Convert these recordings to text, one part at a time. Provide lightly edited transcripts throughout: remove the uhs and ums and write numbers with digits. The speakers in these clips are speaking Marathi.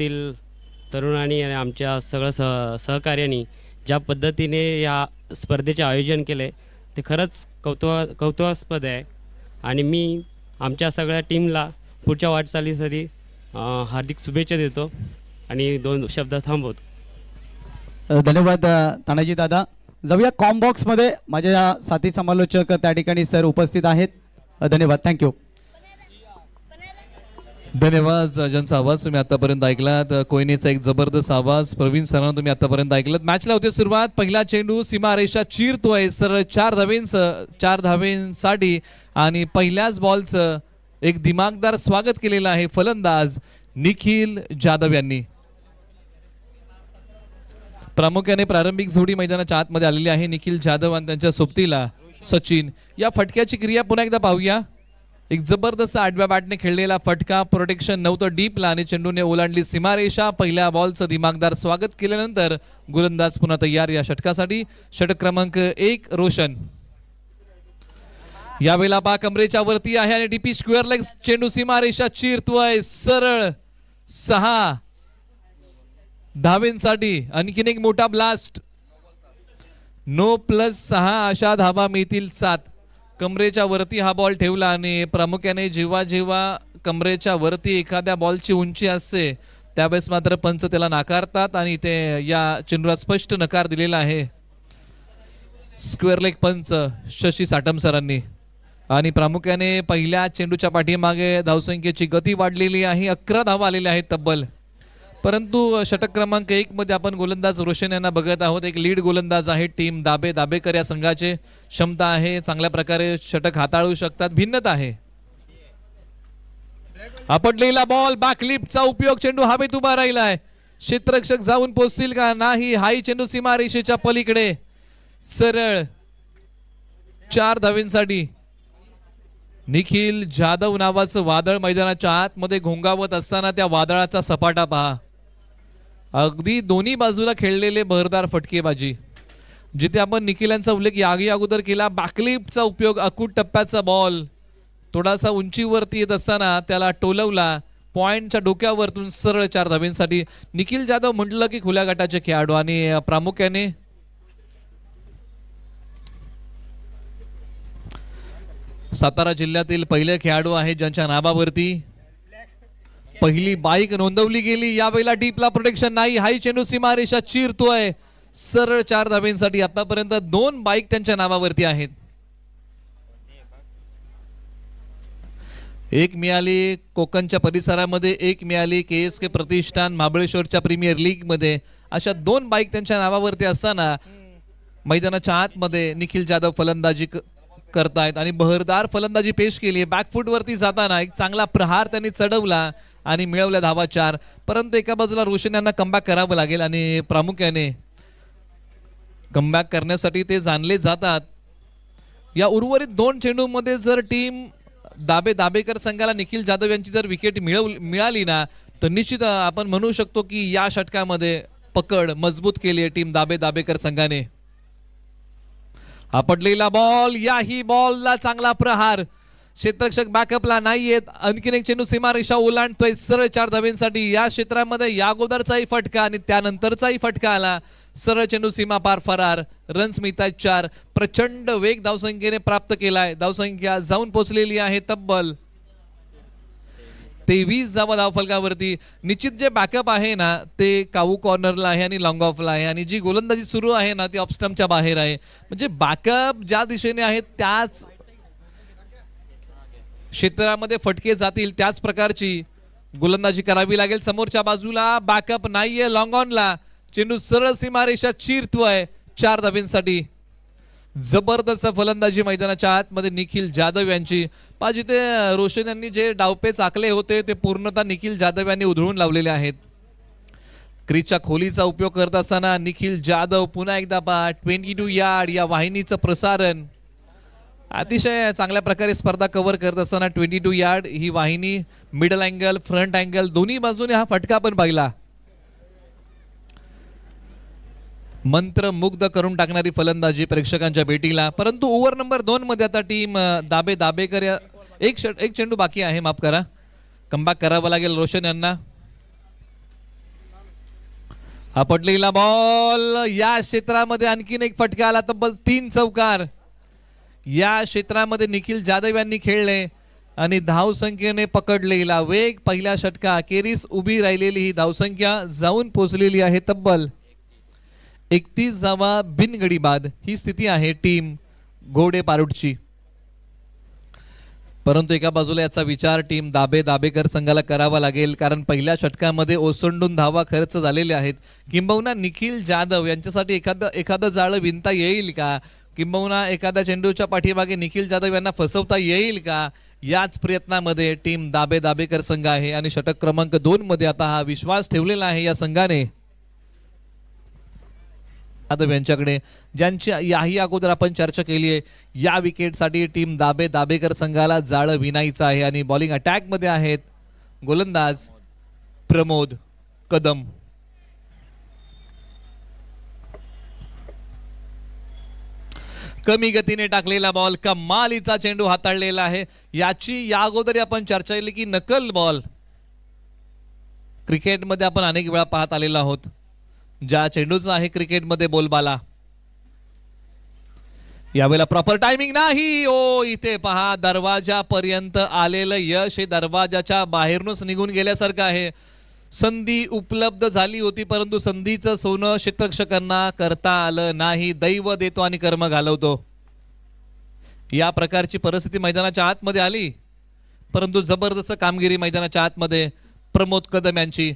गावातील तरुणांनी आणि आमच्या सगळं सहकार्यांनी ज्या पद्धतीने या स्पर्धेचे आयोजन केले ते खरंच कौतुकास्पद आहे आणि मी आमच्या सगळ्या टीमला पुढच्या वाटचालीसाठी हार्दिक शुभेच्छा देतो आणि 2 शब्द थांबवतो. धन्यवाद तानाजी दादा. जाऊया कॉमबॉक्समध्ये. माझ्या साथी समालोचक त्या ठिकाणी सर उपस्थित आहेत. धन्यवाद. थँक्यू. धन्यवाद. ज्यांचा आवाज तुम्ही आतापर्यंत ऐकलात, कोयनेचा एक जबरदस्त आवाज प्रवीण सरांना तुम्ही आतापर्यंत ऐकलात. मॅचला होते सुरुवात. पहिला चेंडू सीमारेषा चिरतोय सरळ 4 धावेंसाठी आणि पहिल्याच बॉलचं एक दिमागदार स्वागत केलेलं आहे फलंदाज निखिल जाधव यांनी. प्रामुख्याने प्रारंभिक जोडी मैदानाच्या आतमध्ये आलेली आहे. निखिल जाधव आणि त्यांच्या सोबतीला सचिन. या फटक्याची क्रिया पुन्हा एकदा पाहूया. एक जबरदस्त आडव्या बॅटने खेळलेला फटका, प्रोटेक्शन नव्हतं डीपला आणि चेंडूने ओलांडली सीमारेषा. पहिल्या बॉलचं दिमागदार स्वागत केल्यानंतर गोलंदाज पुन्हा तयार या षटकासाठी. षटक क्रमांक 1 रोशन. यावेळेला पा कमरेच्या वरती आहे आणि डीपी स्क्वेअर लेग चेंडू सीमारेषा चिरतोय सरळ 6 धावेंसाठी. आणखीन एक मोठा ब्लास्ट. नो प्लस 6 अशा धावा मिळतील 7. कमरेच्या वरती हा बॉल ठेवला आणि प्रामुख्याने जेव्हा जेव्हा कमरेच्या वरती एखाद्या बॉलची उंची असते त्यावेळेस मात्र पंच त्याला नाकारतात आणि ते या चेंडूला स्पष्ट नकार दिलेला आहे स्क्वेअर लेग पंच शशी साटम सरांनी. आणि प्रामुख्याने पहिल्या चेंडूच्या पाठीमागे धावसंख्येची गती वाढलेली आहे. 11 धावा आलेल्या आहेत तब्बल. परंतु षटक क्रमांक 1 मध्ये आपण गोलंदाज रोशन यांना बघत आहोत. एक लीड गोलंदाज आहे. टीम दाबेकर या संघाचे क्षमता आहे, चांगल्या प्रकारे षटक हाताळू शकतात, भिन्नता आहे. आपटलेला बॉल बॅकलिफ्टचा उपयोग. चेंडू हवेत उभा राहिलाय. क्षेत्ररक्षक जाऊन पोहोचतील का नाही. हाही चेंडू सीमारेषेच्या पलीकडे सरळ 4 धावेंसाठी. निखिल जाधव नावाचं वादळ मैदानाच्या आतमध्ये घोंगावत असताना त्या वादळाचा सपाटा पहा. अगदी दोन्ही बाजूला खेळलेले बहरदार फटकेबाजी. जिथे आपण निखिल यांचा उल्लेख यागी अगोदर केला, बॅकलिफ्टचा उपयोग. अकूट टप्प्याचा बॉल थोडासा उंचीवरती येत असताना त्याला टोलवला पॉइंटच्या डोक्यावरतून सरळ 4 धावेंसाठी. निखिल जाधव म्हटलं की खुल्या गटाचे खेळाडू आणि प्रामुख्याने सातारा जिल्ह्यातील पहिले खेळाडू आहेत ज्यांच्या नावावरती पहिली बाईक नोंदवली गेली. यावेळेला डीपला प्रोटेक्शन नाही. हाई चेंडू सीमारेषा चिरतोय सरळ 4 धावेंसाठी. आतापर्यंत 2 बाईक त्यांच्या नावावरती आहेत. एक मिळाली कोकणच्या परिसरामध्ये, एक मिळाली KSK प्रतिष्ठान महाबळेश्वरच्या प्रीमियर लीग मध्ये. अशा 2 बाईक त्यांच्या नावावरती असताना मैदानाच्या आतमध्ये निखिल जाधव फलंदाजी करतायत आणि बहरदार फलंदाजी पेश केली. बॅकफूट वरती जाताना एक चांगला प्रहार त्यांनी चढवला आणि मिळवल्या धावा 4. परंतु एका बाजूला रोशन यांना कमबॅक करावं लागेल आणि प्रामुख्याने कमबॅक करण्यासाठी ते जाणले जातात. या उर्वरित 2 चेंडूमध्ये जर टीम दाबेकर संघाला निखिल जाधव यांची जर विकेट मिळाली ना तर निश्चित आपण म्हणू शकतो की या षटकामध्ये पकड मजबूत केली आहे टीम दाबेकर संघाने. आपटलेला बॉल. याही बॉलला चांगला प्रहार. क्षेत्ररक्षक बॅकअपला नाहीयेत. आणखीन एक चेंडू सीमारेषा ओलांडतोय सरळ 4 धावेंसाठी. या क्षेत्रामध्ये या अगोदरचाही फटका आणि त्यानंतरचाही फटका आला. सरळ चेंडू सीमा पार फरार. रन्स मिळतायत 4. प्रचंड वेग धावसंख्येने प्राप्त केलाय. धावसंख्या जाऊन पोहोचलेली आहे तब्बल 23 धावा धावफलकावरती. निश्चित जे बॅकअप आहे ना ते काऊ कॉर्नरला आहे आणि लॉंग ऑफला आहे आणि जी गोलंदाजी सुरू आहे ना ती ऑफ स्टंपच्या बाहेर आहे. म्हणजे बॅकअप ज्या दिशेने आहे त्याच क्षेत्रामध्ये फटके जातील त्याच प्रकारची गोलंदाजी करावी लागेल. समोरच्या बाजूला बॅकअप नाहीये. लॉंग ऑनला चेंडू सरळ सीमारेषा चिरतोय 4 धावेंसाठी. जबरदस्त फलंदाजी मैदानाच्या आतमध्ये निखिल जाधव यांची. जिथे रोशन यांनी जे डावपेच आखले होते ते पूर्णतः निखिल जाधव यांनी उधळून लावलेले आहेत. क्रीजच्या खोलीचा उपयोग करत असताना निखिल जाधव पुन्हा एकदा 22 यार्ड या वाहिनीचं प्रसारण. अतिशय चांगल्या प्रकारे स्पर्धा कव्हर करत असताना 22 यार्ड ही वाहिनी. मिडल अँगल फ्रंट अँगल दोन्ही बाजूने हा फटका पण पाहिला. मंत्रमुग्ध करून टाकणारी फलंदाजी प्रेक्षकांच्या भेटीला. परंतु ओव्हर नंबर 2 मध्ये आता टीम दाबेकर या एक चेंडू बाकी आहे. माफ करा. कमबॅक करावं लागेल रोशन यांना. आपटलेला बॉल या क्षेत्रामध्ये आणखीन एक फटका आला, तब्बल 3 चौकार या क्षेत्रामध्ये निखिल जाधव यांनी खेळले आणि धावसंख्येने पकडलेला वेग पहिल्या षटका अखेरीस उभी राहिलेली ही धावसंख्या जाऊन पोहोचलेली आहे तब्बल 31 बिनगडी बाद ही स्थिती आहे टीम घोडे पारुडची. परंतु एका बाजूला याचा विचार टीम दाबेकर संघाला करावा लागेल, कारण पहिल्या षटकामध्ये ओसंडून धावा खर्च झालेले आहेत. किंबहुना निखिल जाधव यांच्यासाठी एखादं जाळं विणता येईल का, किंबहुना एखाद्या चेंडूच्या पाठीमागे निखिल जाधव यांना फसवता येईल का, याच प्रयत्नामध्ये टीम दाबेकर संघ आहे आणि षटक क्रमांक 2 मध्ये आता हा विश्वास ठेवलेला आहे या संघाने जाधव यांच्याकडे, ज्यांची याही अगोदर आपण चर्चा केली आहे. या विकेटसाठी टीम दाबेकर संघाला जाळं विणायचं आहे आणि बॉलिंग अटॅक मध्ये आहेत गोलंदाज प्रमोद कदम. कमी गतीने टाकलेला बॉल, कमालीचा चेंडू हाताळलेला आहे. याची या अगोदर आपण चर्चा केली की नकल बॉल क्रिकेटमध्ये आपण अनेक वेळा पाहत आलेलो आहोत. ज्या चेंडूचा आहे क्रिकेटमध्ये बोलबाला, यावेळेला प्रॉपर टायमिंग नाही. ओ इथे पहा, दरवाजापर्यंत आलेलं यश हे दरवाजाच्या बाहेरूनच निघून गेल्यासारखं आहे. संधी उपलब्ध झाली होती, परंतु संधीचं सोनं क्षेत्ररक्षकांना करता आलं नाही. दैव देतो आणि कर्म घालवतो, या प्रकारची परिस्थिती मैदानाच्या आतमध्ये आली, परंतु जबरदस्त कामगिरी मैदानाच्या आतमध्ये प्रमोद कदम यांची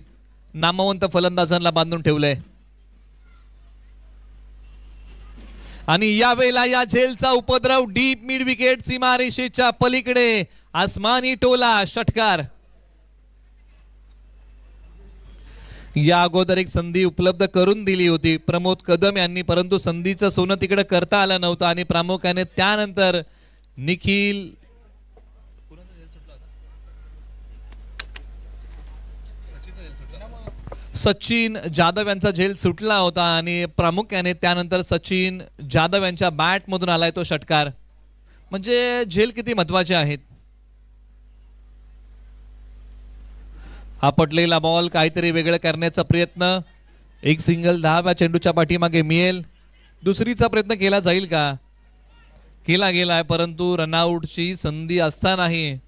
नामवंत फलंदाजांना बांधून ठेवलंय. आणि यावेळेला या झेलचा उपद्रव डीप मिड विकेट सीमारेषेच्या पलीकडे आसमानी टोला षटकार. या अगोदर एक संधी उपलब्ध करून दिली होती प्रमोद कदम यांनी, परंतु संधीचं सोनं तिकडे करता आलं नव्हतं आणि प्रामुख्याने त्यानंतर निखिल सचिन जाधव यांचा झेल सुटला होता आणि प्रामुख्याने त्यानंतर सचिन जाधव यांच्या बॅट मधून आलाय तो षटकार. म्हणजे झेल किती महत्वाचे आहेत. आपटलेला बॉल, काहीतरी वेगळं करण्याचा प्रयत्न, एक सिंगल 10व्या चेंडूच्या पाठीमागे मिळेल, दुसरीचा प्रयत्न केला जाईल का, केला गेलाय, परंतु रनआउटची संधी असतानाही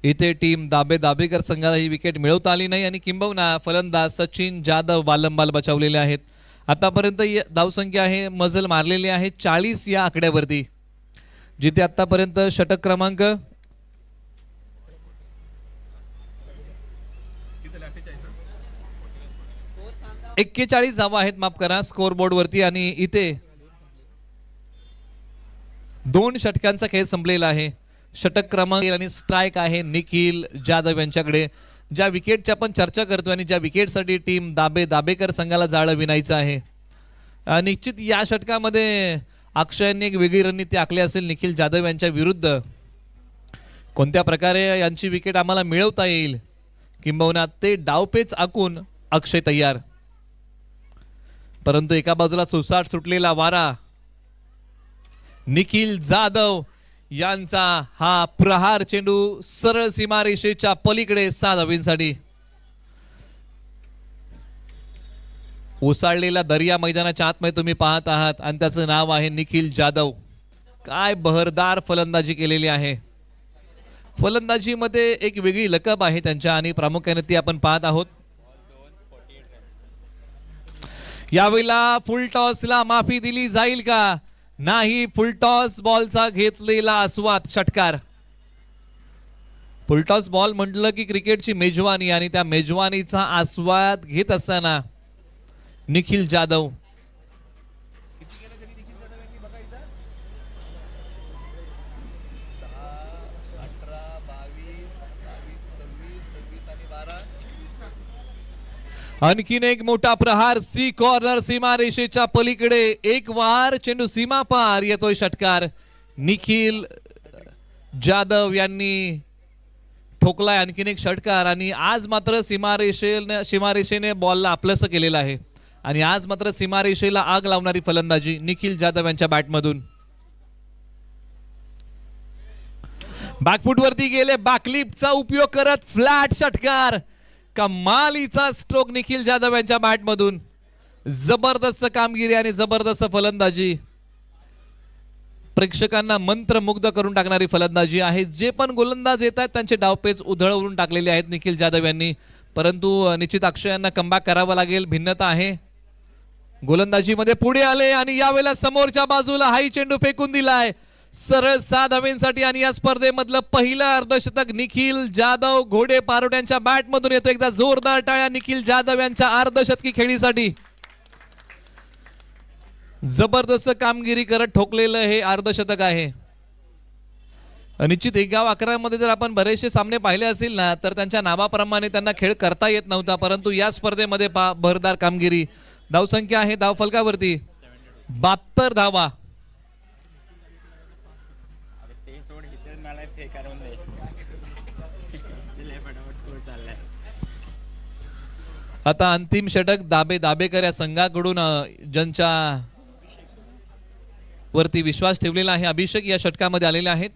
इथे टीम दाबेकर संघाला ही विकेट मिळवता आली नाही आणि किंबहुना फलंदाज सचिन जाधव बालंबाल बचावलेले आहेत. आतापर्यंत धावसंख्या आहे मजल मारलेली आहे 40 या आकड्यावरती, जिथे आतापर्यंत षटक क्रमांक 41 धावा आहेत, माफ करा, स्कोर बोर्ड वरती. आणि इथे 2 षटकांचा खेळ संपलेला आहे. षटक क्रमांक आणि स्ट्राइक आहे निखिल जाधव यांच्याकडे. ज्या विकेटची आपण चर्चा करतोय आणि ज्या विकेटसाठी टीम दाबेकर संघाला जाळं विणायचं आहे, निश्चित या षटकामध्ये अक्षयने एक वेगळी रणनीती आखली असेल निखिल जाधव यांच्या विरुद्ध. कोणत्या प्रकारे यांची विकेट आम्हाला मिळवता येईल, किंबहुना ते डावपेच आखून अक्षय तयार. परंतु एका बाजूला सुसाट सुटलेला वारा, निखिल जाधव यांचा हा प्रहार चेंडू सरळ सीमारेषेच्या पलीकडे 6 धावांसाठी. ओसाळलेला दर्या मैदानाच्या आतमध्ये तुम्ही पाहत आहात आणि त्याचं नाव आहे निखिल जाधव. काय बहरदार फलंदाजी केलेली आहे. फलंदाजीमध्ये एक वेगळी लकब आहे त्यांच्या आणि प्रामुख्याने ती आपण पाहत आहोत. यावेळेला फुल टॉसला माफी दिली जाईल का, नाही. फुलटॉस बॉलचा घेतलेला आस्वाद षटकार. फुलटॉस बॉल म्हटलं की क्रिकेटची मेजवानी आणि त्या मेजवानीचा आस्वाद घेत असताना निखिल जाधव आणखीन एक मोठा प्रहार, सी कॉर्नर सीमारेषेच्या पलीकडे एक वार चेंडू सीमा पार येतोय षटकार. निखिल जाधव यांनी ठोकलाय आणखीन एक षटकार आणि आज मात्र सीमारेषेने बॉलला आपलंसं केलेलं आहे आणि आज मात्र सीमारेषेला आग लावणारी फलंदाजी निखिल जाधव यांच्या बॅटमधून. बॅकफुट वरती गेले, बॅकलिपचा उपयोग करत फ्लॅट षटकार. कमालीचा स्ट्रोक निखिल जाधव यांच्या बॅटमधून जबरदस्त कामगिरी आणि जबरदस्त फलंदाजी, प्रेक्षकांना मंत्रमुग्ध करून टाकणारी फलंदाजी आहे. जे पण गोलंदाज येत आहेत त्यांचे डावपेच उधळवून टाकलेले आहेत निखिल जाधव यांनी, परंतु निश्चित अक्षय यांना कमबॅक करावा लागेल. भिन्नता आहे, गोलंदाजीमध्ये पुढे आले आणि यावेळेला समोरच्या बाजूला हाई चेंडू फेकून दिलाय सरळ 6 धावेंसाठी आणि या स्पर्धेमधलं पहिलं अर्धशतक निखिल जाधव घोडे पारोट यांच्या बॅट मधून येतो. एकदा जोरदार टाळ्या निखिल जाधव यांच्या अर्धशतकी खेळीसाठी. जबरदस्त कामगिरी करत ठोकलेलं हे अर्धशतक आहे. निश्चित 11 मध्ये जर आपण बरेचसे सामने पाहिले असतील ना तर त्यांच्या नावाप्रमाणे त्यांना खेळ करता येत नव्हता, परंतु या स्पर्धेमध्ये भरदार कामगिरी. धावसंख्या आहे धाव फलकावरती 72 धावा. आता अंतिम षटक दाबेकर या संघाकडून ज्यांच्या वरती विश्वास ठेवलेला आहे अभिषेक या षटकामध्ये आलेले आहेत.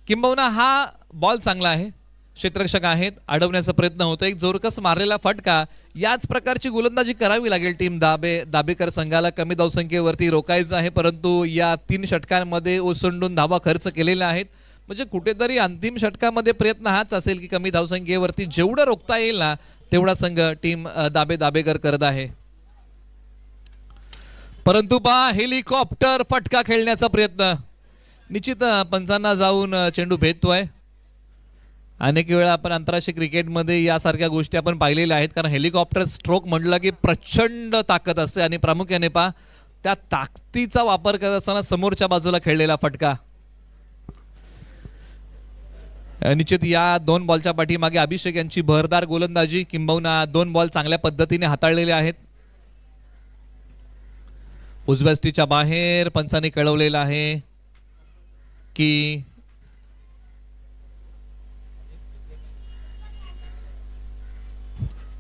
किंबहुना हा बॉल चांगला आहे, क्षेत्ररक्षक आहेत, अडवण्याचा प्रयत्न होतो. एक जोरकस मारलेला फटका. याच प्रकारची गोलंदाजी करावी लागेल टीम दाबेकर संघाला. कमी धावसंख्येवरती रोखायचं आहे, परंतु या 3 षटकांमध्ये ओसंडून धावा खर्च केलेल्या आहेत. म्हणजे कुठेतरी अंतिम षटकामध्ये प्रयत्न हाच असेल की कमी धावसंख्येवरती जेवढं रोखता येईल ना तेवढा संघ टीम दाबेकर करत आहे. परंतु हेलिकॉप्टर फटका खेळण्याचा प्रयत्न. निश्चित पंचांना जाऊन चेंडू भेटतोय. अनेक वेळा आपण आंतरराष्ट्रीय क्रिकेटमध्ये यासारख्या गोष्टी आपण पाहिलेल्या आहेत, कारण हेलिकॉप्टर स्ट्रोक म्हटलं की प्रचंड ताकद असते आणि प्रामुख्याने त्या ताकदीचा वापर करत असताना समोरच्या बाजूला खेळलेला फटका. निश्चित या 2 बॉलच्या पाठीमागे अभिषेक यांची भरदार गोलंदाजी, किंबहुना 2 बॉल चांगल्या पद्धतीने हाताळलेले आहेत. उजव्या स्टीच्या बाहेर पंचांनी कळवलेलं आहे की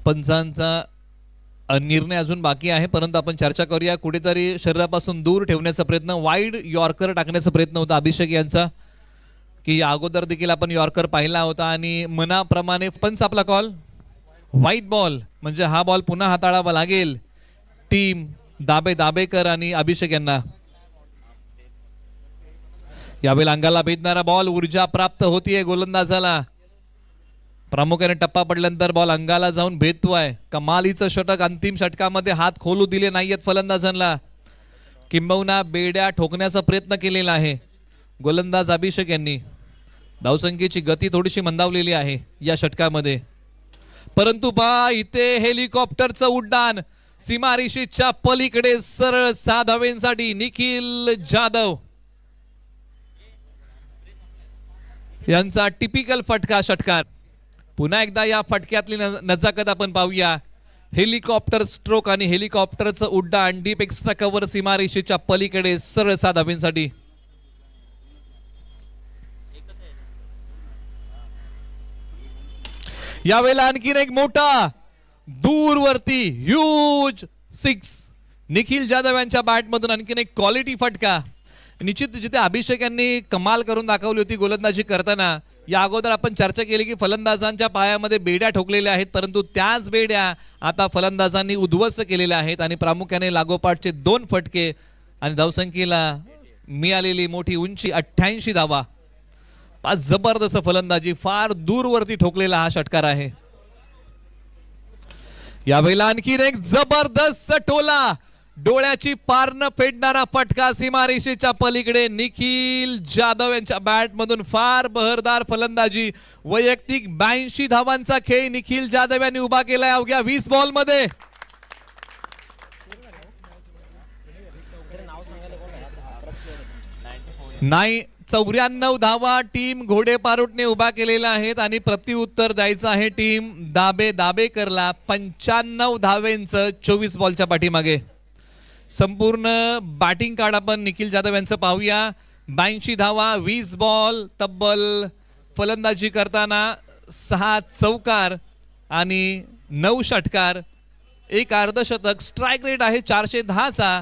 पंचांचा निर्णय अजून बाकी आहे, परंतु आपण चर्चा करूया. कुठेतरी शरीरापासून दूर ठेवण्याचा प्रयत्न, वाईड यॉर्कर टाकण्याचा प्रयत्न होता अभिषेक यांचा, की अगोदर देखील आपण यॉर्कर पाहिला होता आणि मनाप्रमाणे पंच आपला कॉल व्हाईट बॉल. म्हणजे हा बॉल पुन्हा हाताळावा लागेल टीम दाबेकर आणि अभिषेक यांना. यावेळी अंगाला भेदणारा बॉल, ऊर्जा प्राप्त होतीये गोलंदाजाला. प्रामुख्याने टप्पा पडल्यानंतर बॉल अंगाला जाऊन भेदतोय. कमालीचं षटक. अंतिम षटकामध्ये हात खोलू दिले नाहीयेत फलंदाजांना, किंबहुना बेड्या ठोकण्याचा प्रयत्न केलेला आहे गोलंदाज अभिषेक यांनी. धावसंख्येची गती थोडीशी मंदावलेली आहे या षटकामध्ये, परंतु इथे हेलिकॉप्टरचं उड्डाण सीमारेषेच्या पलीकडे सरळ 6 धावेंसाठी निखिल जाधव यांचा टिपिकल फटका षटकार. पुन्हा एकदा या फटक्यातली नजाकत आपण पाहूया. हेलिकॉप्टर स्ट्रोक आणि हेलिकॉप्टरचं उड्डाण डीप एक्स्ट्रा कव्हर सीमारेषेच्या पलीकडे सरळ 6 धावेंसाठी. यावेळेला आणखीन एक मोठा दूरवरती ह्यूज 6 निखिल जाधव यांच्या बॅटमधून आणखीन एक क्वालिटी फटका. निश्चित जिथे अभिषेक यांनी कमाल करून दाखवली होती गोलंदाजी करताना, या अगोदर आपण चर्चा केली की फलंदाजांच्या पायामध्ये बेड्या ठोकलेल्या आहेत, परंतु त्याच बेड्या आता फलंदाजांनी उद्ध्वस्त केलेल्या आहेत आणि प्रामुख्याने लागोपाठचे 2 फटके आणि धावसंख्येला मिळालेली मोठी उंची 88 धावा. जबरदस्त फलंदाजी, फार दूरवरती ठोकलेला हा षटकार आहे. यावेळेला आणखीन एक जबरदस्त टोला, डोळ्याची पारणं फेडणारा फटका सीमारेषेच्या पलीकडे निखिल जाधव यांच्या बॅट मधून. फार बहरदार फलंदाजी, वैयक्तिक 82 धावांचा खेळ निखिल जाधव यांनी उभा केलाय अवघ्या 20 बॉल मध्ये. नाही 94 धावा टीम घोडे पारोटने उभा केलेला आहेत आणि प्रत्युत्तर द्यायचं आहे टीम दाबेकरला 95 धावेंचं 24 बॉलच्या पाठीमागे. संपूर्ण बॅटिंग कार्ड आपण निखिल जाधव यांचं पाहूया. 82 धावा, 20 बॉल, तब्बल फलंदाजी करताना 6 चौकार आणि 9 षटकार, 1 अर्धशतक. स्ट्राइक रेट आहे 410चा.